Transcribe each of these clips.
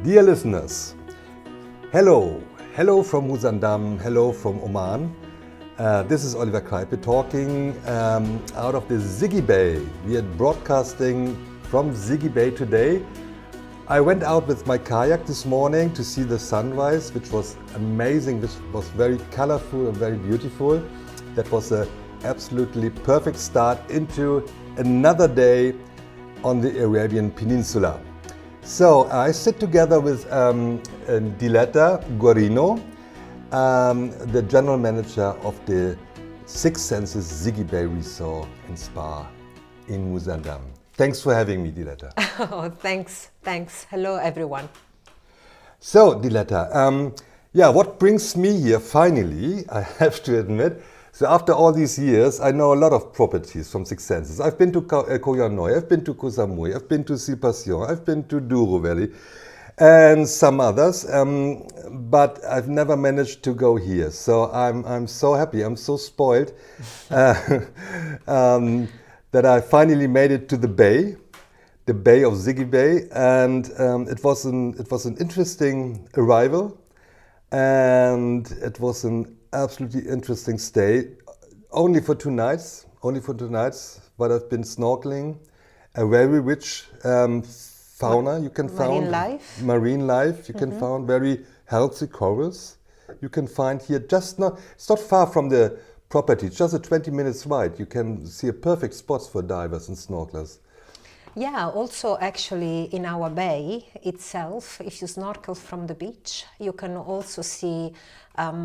Dear listeners, hello from Musandam, hello from Oman. This is Oliver Kreipe talking out of the Zighy Bay. We are broadcasting from Zighy Bay today. I went out with my kayak this morning to see the sunrise, which was amazing, which was very colorful and very beautiful. That was an absolutely perfect start into another day on the Arabian Peninsula. So I sit together with Diletta Guarino, the General Manager of the Six Senses Zighy Bay Resort and Spa in Musandam. Thanks for having me, Diletta. Oh, thanks. Hello, everyone. So, Diletta, what brings me here finally, I have to admit, so after all these years, I know a lot of properties from Six Senses. I've been to Koh Samui, I've been to Koh Samui, I've been to Sipassion, I've been to Douro Valley, and some others, but I've never managed to go here. So I'm so happy, I'm so spoiled that I finally made it to the bay of Zighy Bay, and it was an interesting arrival, and it was an absolutely interesting stay. Only for two nights, but I've been snorkeling. A very rich fauna you can find. Marine life. You can find very healthy corals. You can find here it's not far from the property, it's just a 20 minutes ride. You can see a perfect spots for divers and snorkelers. Yeah, also actually in our bay itself, if you snorkel from the beach, you can also see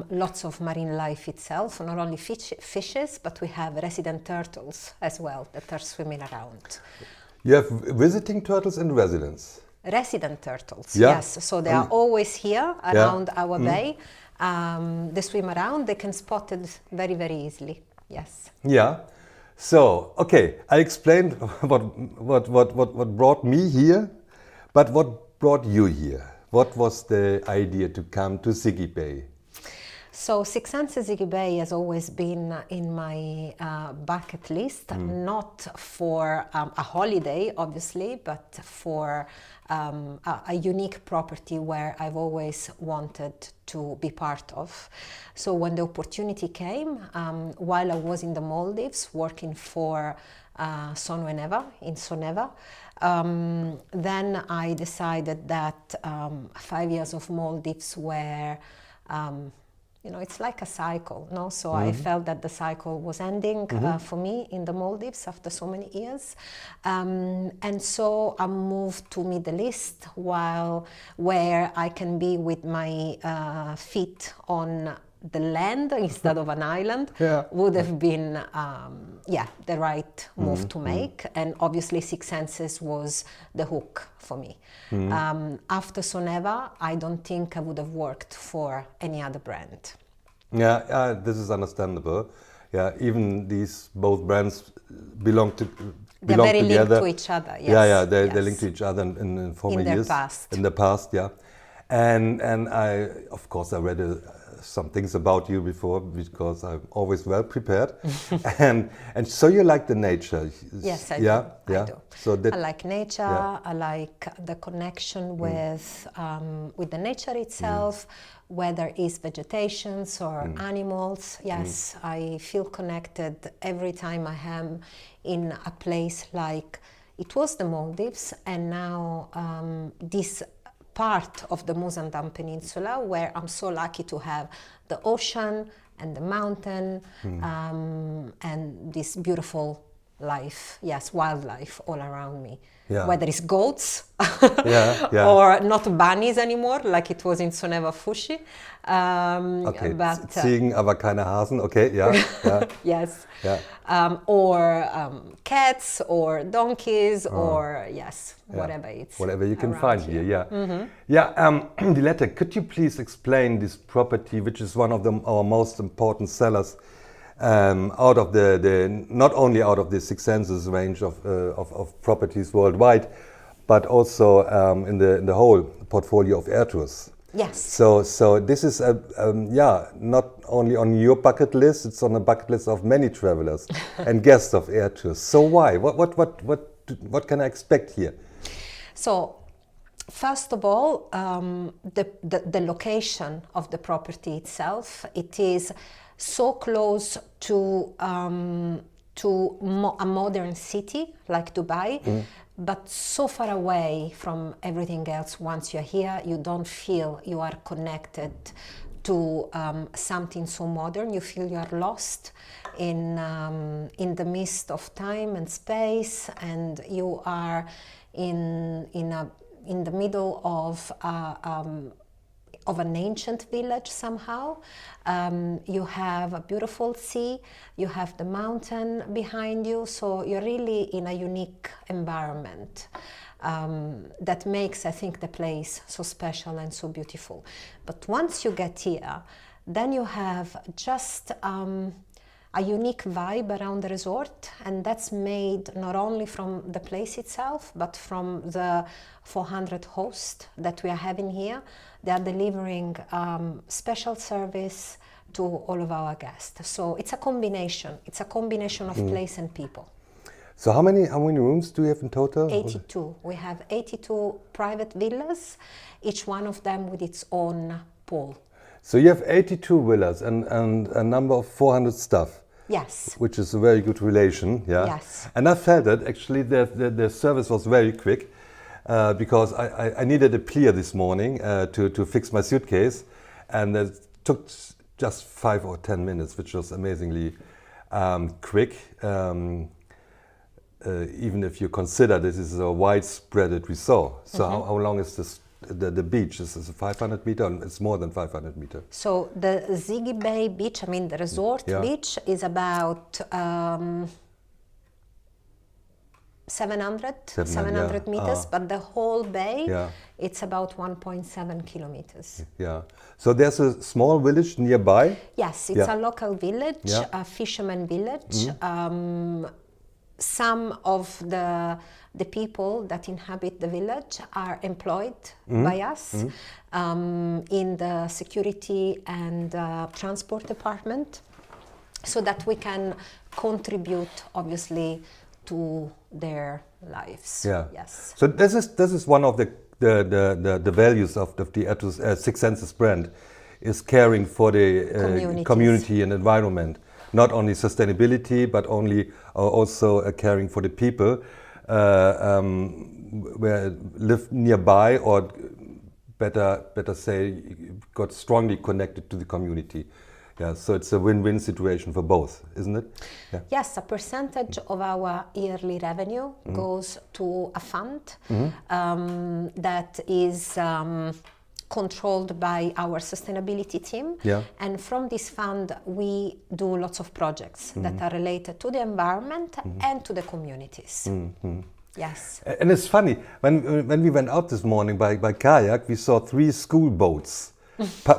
lots of marine life itself, not only fishes, but we have resident turtles as well that are swimming around. You have visiting turtles and residents? Resident turtles, yeah. Yes. So they are always here around our bay. They swim around, they can spot it very, very easily, yes. Yeah. So, okay, I explained what brought me here, but what brought you here? What was the idea to come to Zighy Bay? So Six Senses Zighy Bay has always been in my bucket list, not for a holiday, obviously, but for a unique property where I've always wanted to be part of. So when the opportunity came, while I was in the Maldives working for Soneva, then I decided that 5 years of Maldives were it's like a cycle, no? So I felt that the cycle was ending for me in the Maldives after so many years. And so I moved to Middle East where I can be with my feet on the land instead of an island. Would have been the right move to make, and obviously Six Senses was the hook for me. After Soneva, I don't think I would have worked for any other brand. Yeah, this is understandable. Yeah, even these both brands belong together. Linked to each other. Yes. They're linked to each other in former years. In the past, yeah. And I, of course, I read some things about you before because I'm always well prepared. and so you like the nature. Yes, I do. I do. So I like nature. I like the connection with the nature itself, whether it's vegetations or animals. Yes, I feel connected every time I am in a place like it was the Maldives, and now this part of the Musandam Peninsula where I'm so lucky to have the ocean and the mountain and this beautiful life, wildlife all around me. Whether it's goats or not bunnies anymore, like it was in Soneva Fushi. Okay, but, Ziegen, aber keine Hasen, okay, yeah. Yes. Or cats or donkeys or whatever you can find here. Diletta, could you please explain this property, which is one of our most important sellers out of the not only out of the Six Senses range of properties worldwide, but also in the whole portfolio of airtours. Yes. So this is not only on your bucket list; it's on the bucket list of many travelers and guests of airtours. So why? What can I expect here? So First of all, the location of the property itself. It is so close to a modern city like Dubai, but so far away from everything else. Once you're here, you don't feel you are connected to something so modern. You feel you are lost in the midst of time and space, and you are in the middle of an ancient village somehow. You have a beautiful sea, you have the mountain behind you, so you're really in a unique environment that makes, I think, the place so special and so beautiful. But once you get here, then you have just a unique vibe around the resort, and that's made not only from the place itself, but from the 400 hosts that we are having here. They are delivering special service to all of our guests. So it's a combination. It's a combination of place and people. So how many rooms do you have in total? 82. We have 82 private villas, each one of them with its own pool. So you have 82 villas and a number of 400 staff. Yes. Which is a very good relation, yeah. Yes. And I felt that actually the service was very quick because I needed a plier this morning to fix my suitcase, and it took just 5 or 10 minutes, which was amazingly quick. Even if you consider this is a widespread resort. So how long is this? The beach is 500 meter, and it's more than 500 meter. So the Zighy Bay beach, I mean the resort beach, is about 700 meters, but the whole bay, it's about 1.7 kilometers. Yeah. So there's a small village nearby? Yes, it's a local village, a fisherman village. Some of the people that inhabit the village are employed by us in the security and transport department, so that we can contribute, obviously, to their lives. Yeah. Yes. So this is one of the values of the airtours Six Senses brand, is caring for the community and environment. Not only sustainability, but also caring for the people where live nearby, or better say, got strongly connected to the community. Yeah, so it's a win-win situation for both, isn't it? Yeah. Yes, a percentage of our yearly revenue goes to a fund that is controlled by our sustainability team. Yeah. And from this fund, we do lots of projects that are related to the environment and to the communities. Yes. And it's funny, when we went out this morning by kayak, we saw 3 school boats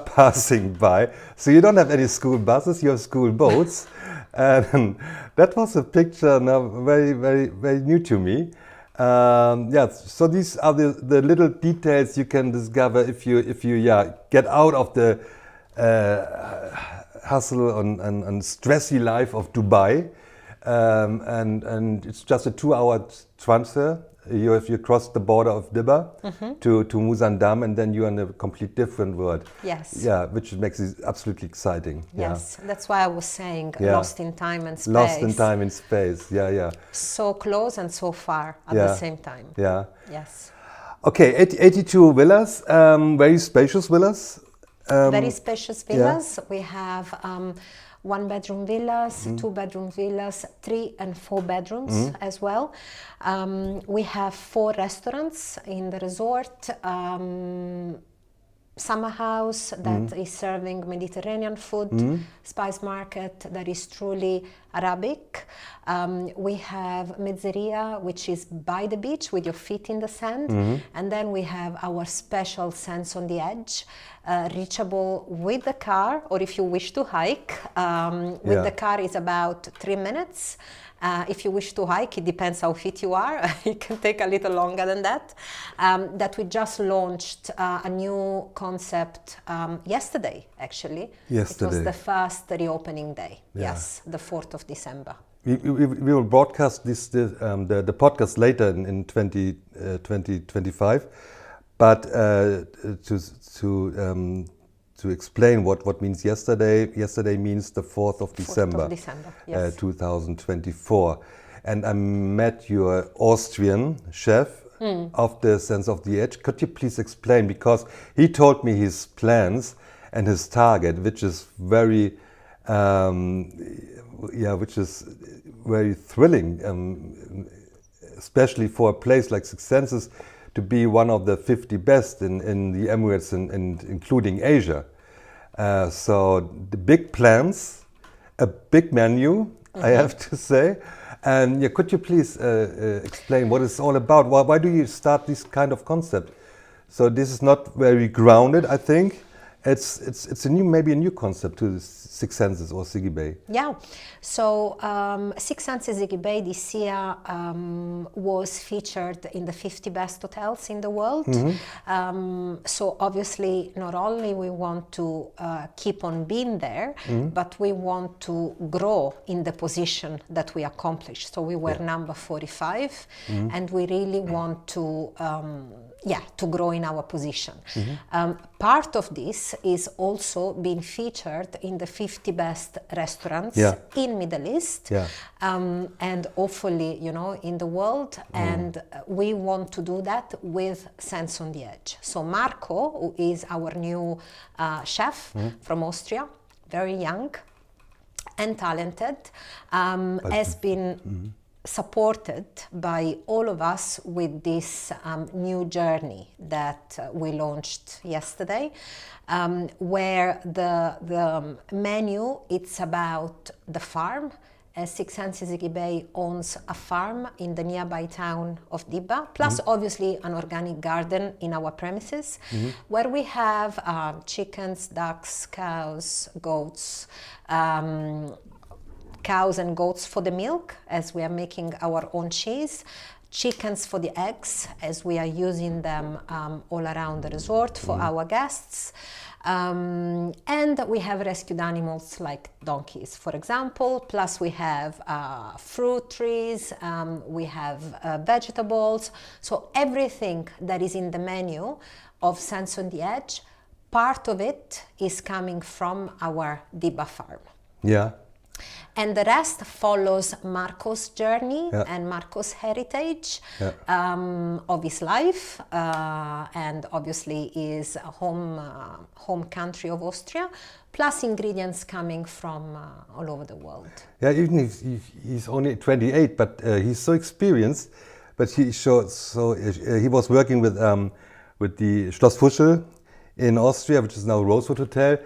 passing by. So you don't have any school buses, you have school boats. And that was a picture now very, very, very new to me. So these are the little details you can discover if you get out of the hustle and stressy life of Dubai, and it's just a 2-hour transfer. If you cross the border of Dibba to Musandam, and then you're in a complete different world. Yes. Yeah, which makes it absolutely exciting. Yes, that's why I was saying lost in time and space. Lost in time and space, yeah. So close and so far at the same time. Yeah. Yes. Okay, 82 villas, very spacious villas. Very spacious villas. We have 1-bedroom villas, 2-bedroom villas, 3 and 4 bedrooms as well. We have 4 restaurants in the resort. Summer house that is serving Mediterranean food, spice market that is truly Arabic. We have mezzeria, which is by the beach with your feet in the sand. And then we have our special Sands on the Edge, reachable with the car, or if you wish to hike. With the car is about 3 minutes. If you wish to hike, it depends how fit you are. It can take a little longer than that. That we just launched a new concept yesterday, actually. Yesterday. It was the first reopening day. Yeah. Yes, the 4th of December. We will broadcast the podcast later in 2025. But to explain what means yesterday. Yesterday means the 4th of December, 4th of December, yes. 2024. And I met your Austrian chef of the Sense of the Edge. Could you please explain? Because he told me his plans and his target, which is very, which is very thrilling, especially for a place like Six Senses, to be one of the 50 best in the Emirates and including Asia. So the big plans, a big menu, I have to say. And could you please explain what it's all about? Why do you start this kind of concept? So this is not very grounded, I think. It's maybe a new concept to Six Senses or Zighy Bay. Yeah, so Six Senses Zighy Bay this year was featured in the 50 best hotels in the world. So obviously not only we want to keep on being there, but we want to grow in the position that we accomplished. So we were number 45 and we really want to to grow in our position. Part of this is also being featured in the 50 best restaurants in Middle East and hopefully, in the world. And we want to do that with Sense on the Edge. So Marco, who is our new chef from Austria, very young and talented, has been supported by all of us with this new journey that we launched yesterday, where the menu, it's about the farm. Six Senses Zighy Bay owns a farm in the nearby town of Dibba, plus obviously an organic garden in our premises, where we have chickens, ducks, cows, goats, cows and goats for the milk, as we are making our own cheese, chickens for the eggs, as we are using them all around the resort for our guests. And we have rescued animals like donkeys, for example, plus we have fruit trees, we have vegetables. So everything that is in the menu of Sense on the Edge, part of it is coming from our Dibba farm. Yeah. And the rest follows Marco's journey and Marco's heritage of his life, and obviously his home country of Austria, plus ingredients coming from all over the world. Yeah, even if he's only 28, but he's so experienced. But he was working with the Schloss Fuschel in Austria, which is now Rosewood Hotel,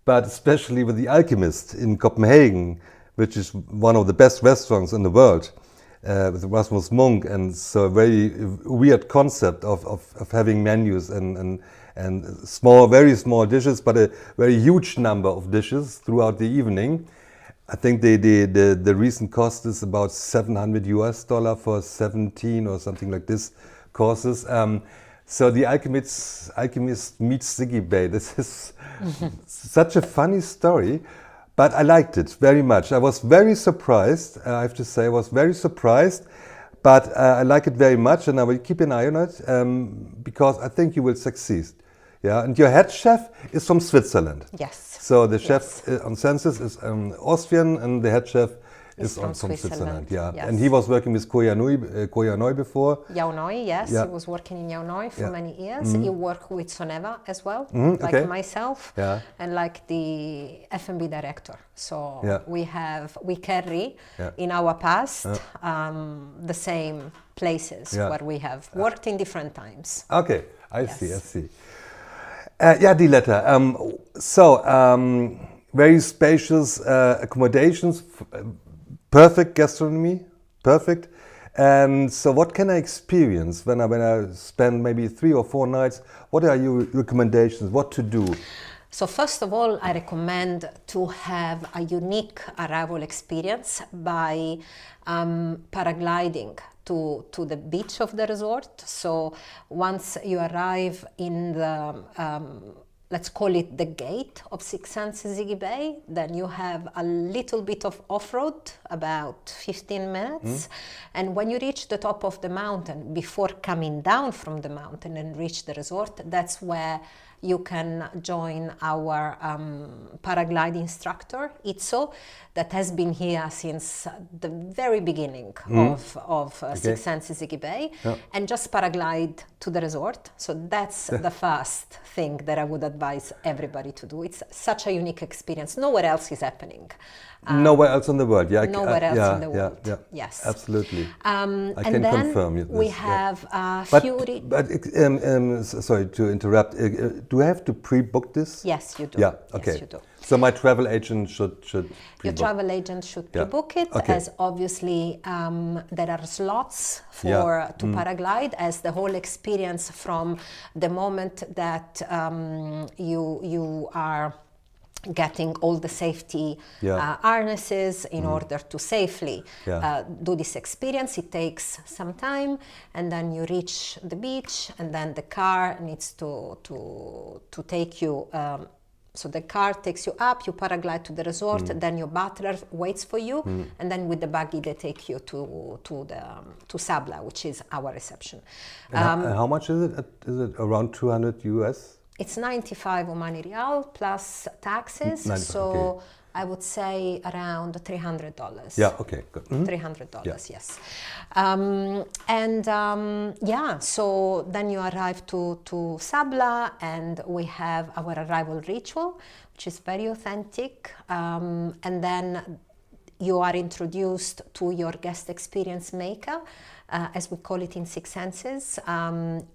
but especially with the Alchemist in Copenhagen, which is one of the best restaurants in the world, with Rasmus Munk, and so a very weird concept of having menus and very small dishes, but a very huge number of dishes throughout the evening. I think the recent cost is about $700 for 17 or something like this courses. So the Alchemist meets Zighy Bay. This is such a funny story, but I liked it very much. I was very surprised, I have to say, I was very surprised, but I like it very much, and I will keep an eye on it, because I think you will succeed. Yeah, and your head chef is from Switzerland. Yes. So the chef on Senses is Austrian, and the head chef is from Switzerland. Yeah, yes. And he was working with Koh Yanoi before. Yaonoi, yes, he was working in Yaonoi for many years. He worked with Soneva as well, like myself, and like the F&B director. So we carry in our past the same places where we have worked in different times. Okay, I see. Diletta. Very spacious accommodations. Perfect gastronomy, perfect. And so what can I experience when I spend maybe 3 or 4 nights? What are your recommendations? What to do? So first of all, I recommend to have a unique arrival experience by paragliding to the beach of the resort. So once you arrive in the let's call it the gate of Six Senses Zighy Bay. Then you have a little bit of off-road, about 15 minutes. And when you reach the top of the mountain, before coming down from the mountain and reach the resort, that's where you can join our paraglide instructor, Itzo, that has been here since the very beginning of Six Senses Zighy Bay, and just paraglide to the resort. So that's the first thing that I would advise everybody to do. It's such a unique experience. Nowhere else is happening. Nowhere else in the world. Nowhere else in the world. Yeah. Yes. Absolutely. I can confirm this. We have Fury. But sorry to interrupt. Do I have to pre-book this? Yes, you do. Yeah. Okay. Yes, you do. So my travel agent should pre-book. Your travel agent should pre-book it, as obviously there are slots for to paraglide, as the whole experience from the moment that you are getting all the safety harnesses in order to safely do this experience. It takes some time, and then you reach the beach, and then the car needs to take you. So the car takes you up, you paraglide to the resort, then your butler waits for you, and then with the buggy they take you to Sabla, which is our reception. How much is it? Is it around 200 US? It's 95 Omani Rial plus taxes, so I would say around $300. Yeah, okay, good. $300, yes. So then you arrive to Sabla, and we have our arrival ritual, which is very authentic. And then you are introduced to your guest experience maker, as we call it in Six Senses,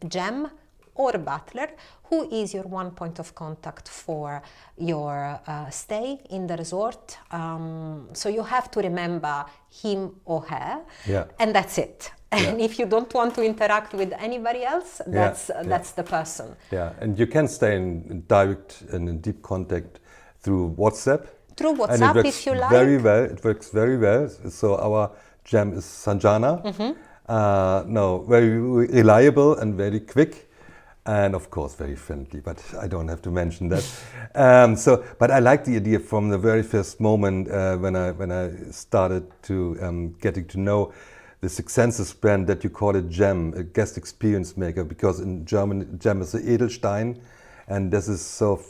Gem, or butler, who is your one point of contact for your stay in the resort. So you have to remember him or her, and that's it. And if you don't want to interact with anybody else, that's the person. Yeah, and you can stay in direct and in deep contact through WhatsApp. Through WhatsApp, if you like. Very well. It works very well. So our Gem is Sanjana. Very reliable and very quick. And of course, very friendly, but I don't have to mention that. But I like the idea from the very first moment when I started to getting to know the Six Senses brand, that you call it Gem, a guest experience maker, because in German Gem is a Edelstein, and this is so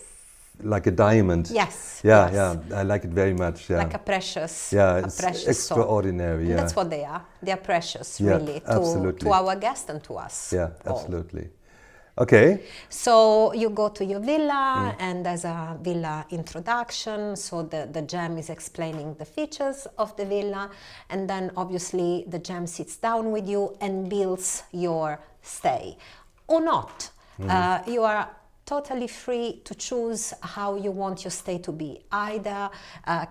like a diamond. Yes. Yeah, I like it very much. Yeah. Like a precious. It's precious extraordinary. And that's what they are. They are precious, really, to our guests and to us. Yeah, absolutely. Okay. So you go to your villa, and there's a villa introduction. So the Gem is explaining the features of the villa, and then obviously the Gem sits down with you and builds your stay, or not. You are totally free to choose how you want your stay to be. Either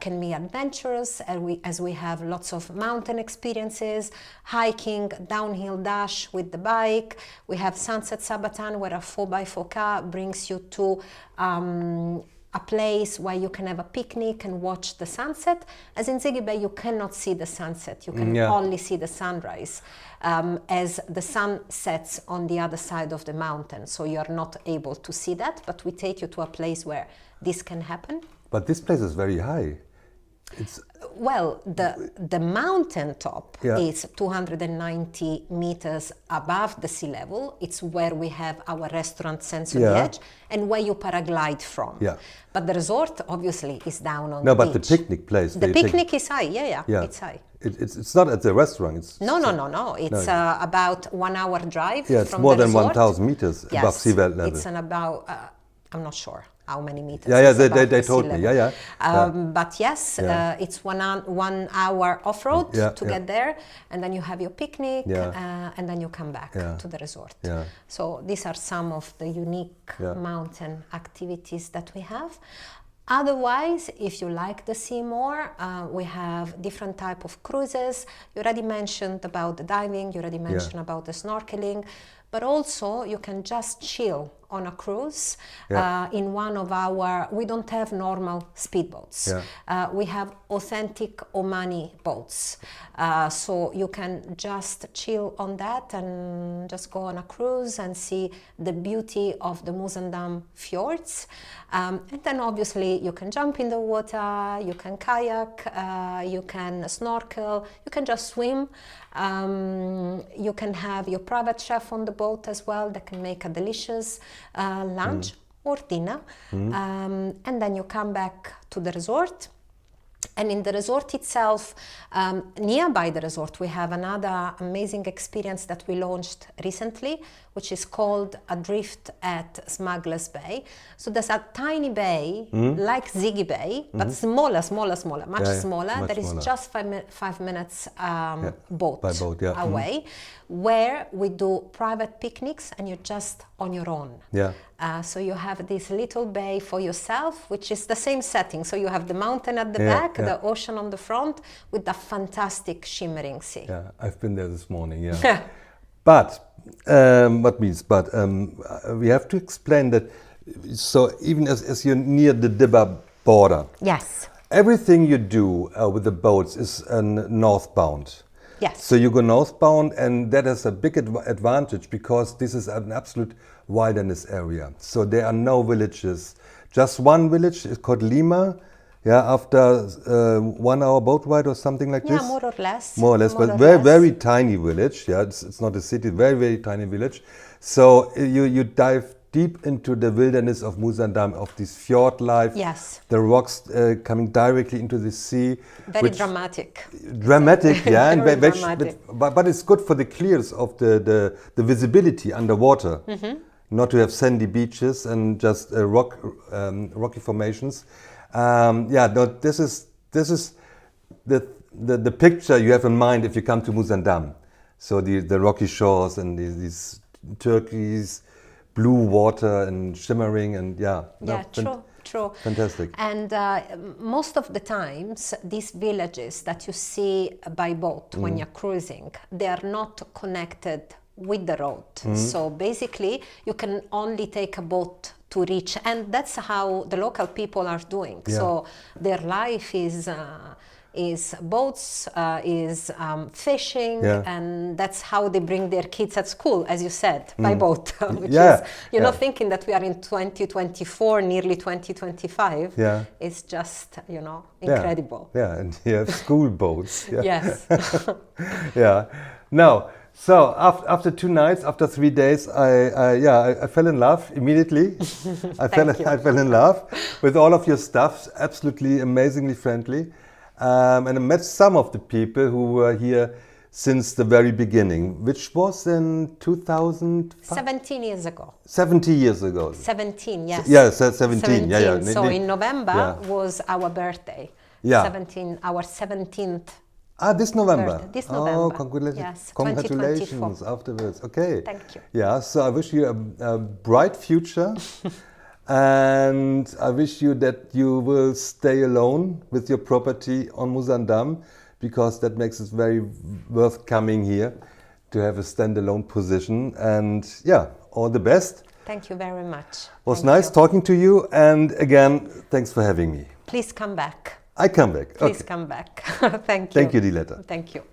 can be adventurous, as we have lots of mountain experiences, hiking, downhill dash with the bike. We have Sunset Sabatan, where a 4x4 car brings you to a place where you can have a picnic and watch the sunset. As in Zighy Bay, you cannot see the sunset. You can only see the sunrise, as the sun sets on the other side of the mountain. So you are not able to see that, but we take you to a place where this can happen. But this place is very high. Well, the mountain top is 290 meters above the sea level. It's where we have our restaurant Sensory Edge, and where you paraglide from. Yeah. But the resort obviously is down on the beach. No, but the picnic place. The picnic is high. Yeah. It's high. It's not at the restaurant. No. It's about 1 hour drive. Yeah, it's from more the than resort. 1,000 meters above sea level. It's about. I'm not sure how many meters. They told me. But yes, it's 1 hour off-road to get there, and then you have your picnic, and then you come back to the resort. So these are some of the unique mountain activities that we have. Otherwise, if you like the sea more, we have different type of cruises. You already mentioned about the diving, you already mentioned about the snorkeling, but also you can just chill on a cruise Yeah. in one of our, we don't have normal speedboats. Yeah. We have authentic Omani boats. So you can just chill on that and just go on a cruise and see the beauty of the Musandam fjords. And then obviously you can jump in the water, you can kayak, you can snorkel, you can just swim. You can have your private chef on the boat as well that can make a delicious lunch or dinner. And then you come back to the resort. And in the resort itself, nearby the resort, we have another amazing experience that we launched recently, which is called Adrift at Smuggler's Bay. So there's a tiny bay, like Zighy Bay, but smaller, much smaller. Much That is smaller. just 5 minutes boat, by boat, yeah. away, where we do private picnics and you're just on your own. Yeah. So you have this little bay for yourself, which is the same setting. So you have the mountain at the Yeah, back, yeah. the ocean on the front, with the fantastic shimmering sea. Yeah, I've been there this morning, yeah. But, we have to explain that, so even as you're near the Dibba border, Yes. everything you do with the boats is northbound. Yes. So you go northbound, and that is a big advantage because this is an absolute wilderness area. So there are no villages. Just one village is called Lima. Yeah, after 1 hour boat ride or something like this. Yeah, more or less. More or less, but very tiny village. Yeah, it's not a city, very tiny village. So you dive deep into the wilderness of Musandam, of this fjord life. Yes. The rocks coming directly into the sea. Very dramatic. Dramatic, yeah, and Very dramatic. but it's good for the clears of the visibility underwater. Not to have sandy beaches and just rocky formations. This is the picture you have in mind if you come to Musandam. So the rocky shores and these turquoise blue water and shimmering and true. Fantastic. And most of the times, these villages that you see by boat when you're cruising, they are not connected with the road. So basically, you can only take a boat to reach, and that's how the local people are doing. Yeah. So their life is boats, is fishing, and that's how they bring their kids at school, as you said, by boat, which is, you're not thinking that we are in 2024, nearly 2025. Yeah. It's just, incredible. Yeah, and you have school boats. Yeah. Yes. Yeah. Now, so after 2 nights, after 3 days, I fell in love immediately. I fell in love with all of your stuff. Absolutely amazingly friendly. And I met some of the people who were here since the very beginning, which was in 2005? 17 years ago. 70 years ago. 17, yes. Yeah, 17. Yeah. So in November was our birthday. Yeah. Our 17th. This November. Birthday. This November. Oh, congratulations. Yes, Congratulations 2024. afterwards. Okay. Thank you. Yeah, so I wish you a bright future. And I wish you that you will stay alone with your property on Musandam, because that makes it very worth coming here to have a standalone position. And all the best. Thank you very much. It was nice talking to you. And again, thanks for having me. Please come back. I come back. Please come back. Thank you. Thank you, Diletta. Thank you.